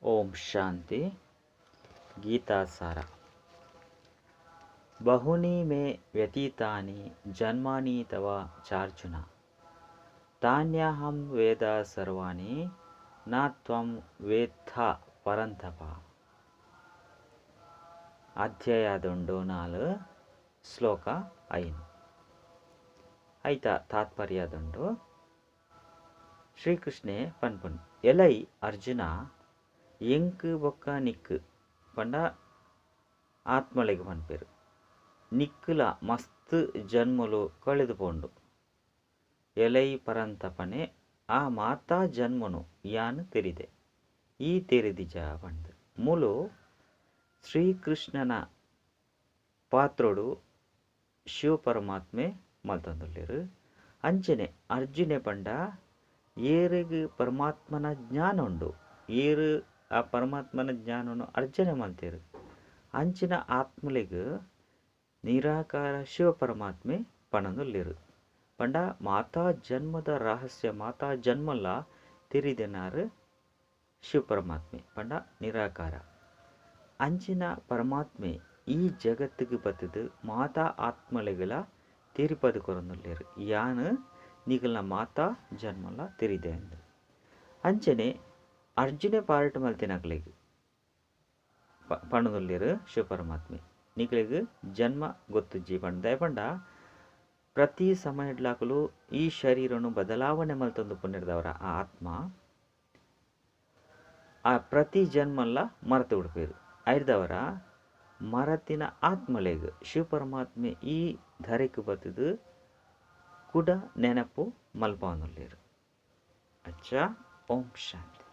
ಓಂ ಶಾಂತಿ. ಗೀತಾಸಾರ. ಬಹೂನಿ ಮೇ ವ್ಯತೀತಾನಿ ಜನ್ಮಾನಿ ತವ ಚಾರ್ಜುನ, ತಾನ್ಯಹಂ ವೇದ ಸರ್ವಾಣಿ ನ ತ್ವಂ ವೇತ್ಥ ಪರಂತಪ. ಅಧ್ಯಾಯದುಂಡು 4 ಶ್ಲೋಕ 5. ಐತ ತಾತ್ಪರ್ಯದುಂಡು. ಶ್ರೀಕೃಷ್ಣೆ ಪನ್ಪುನ್ ಎಲೈ ಅರ್ಜುನ ಎಂಕ್ ಬೊಕ್ಕ ನಿಕ್ ಪಂಡ ಆತ್ಮಲೆಗ್ ಪನ್ಪೇರು. ನಿಕ್ಕುಲ ಮಸ್ತ್ ಜನ್ಮಲು ಕಳೆದುಪೋಂಡು. ಎಲೈ ಪರಂತಪನೆ ಆ ಮಾತಾ ಜನ್ಮನು ಯಾನ್ ತೆರಿದೆ. ಈ ತೆರಿದಿಜ ಪಂಡ್ ಮುಲು ಶ್ರೀಕೃಷ್ಣನ ಪಾತ್ರೋಡು ಶಿವ ಪರಮಾತ್ಮೆ ಮಲ್ತೊಂದುಲ್ಲೆರು. ಅಂಚನೆ ಅರ್ಜುನೆ ಪಂಡ ಏರಿಗ್ ಪರಮಾತ್ಮನ ಜ್ಞಾನ ಉಂಡು. ಏರು ಆ ಪರಮಾತ್ಮನ ಜ್ಞಾನವನ್ನು ಅರ್ಜನೆ ಮಲ್ತೇರು. ಅಂಚಿನ ಆತ್ಮಲೆಗ್ ನಿರಾಕಾರ ಶಿವ ಪರಮಾತ್ಮೆ ಪಣದುಲ್ಲೆರು. ಪಂಡ ಮಾತಾ ಜನ್ಮದ ರಹಸ್ಯ ಮಾತಾ ಜನ್ಮಲ್ಲ ತಿರಿದೆನಾರು ಶಿವ ಪರಮಾತ್ಮೆ ಪಂಡ ನಿರಾಕಾರ. ಅಂಚಿನ ಪರಮಾತ್ಮೆ ಈ ಜಗತ್ತಿಗೆ ಬತ್ತದು ಮಾತಾ ಆತ್ಮಲೆಗಳ ತಿರುಪದು ಕೊರೊಂದುಲ್ಲೆರು. ಯಾನ್ ನಿಗಲ್ನ ಮಾತಾ ಜನ್ಮಲ್ಲ ತಿರಿದೆ ಅಂದು. ಅಂಚನೆ ಅರ್ಜುನೆ ಪಾರ್ಟ್ ಮಲ್ತಿನಕ್ಲೆಗ್ ಪಣದುಲ್ಲೆರು ಶಿವ ಪರಮಾತ್ಮೆ. ನಿಕ್ಲೆಗ್ ಜನ್ಮ ಗೊತ್ತುಜ್ಜಿ ಪಂಡ ದಯಪಂಡ ಪ್ರತಿ ಸಮಯಡ್ಲಾಕಲು ಈ ಶರೀರನು ಬದಲಾವಣೆ ಮಲ್ತೊಂದು ಪುಣ್ಯದವರ ಆ ಆತ್ಮ ಆ ಪ್ರತಿ ಜನ್ಮಲ್ಲ ಮರೆತು ಬಿಡ್ಪೇರು. ಐದವರ ಮರತಿನ ಆತ್ಮಲೆಗ್ ಶಿವ ಪರಮಾತ್ಮೆ ಈ ಧರೆಕ್ ಬತ್ತದು ಕೂಡ ನೆನಪು ಮಲ್ಪೊಂದುಲ್ಲೆರು. ಅಚ್ಚ. ಓಂ ಶಾಂತಿ.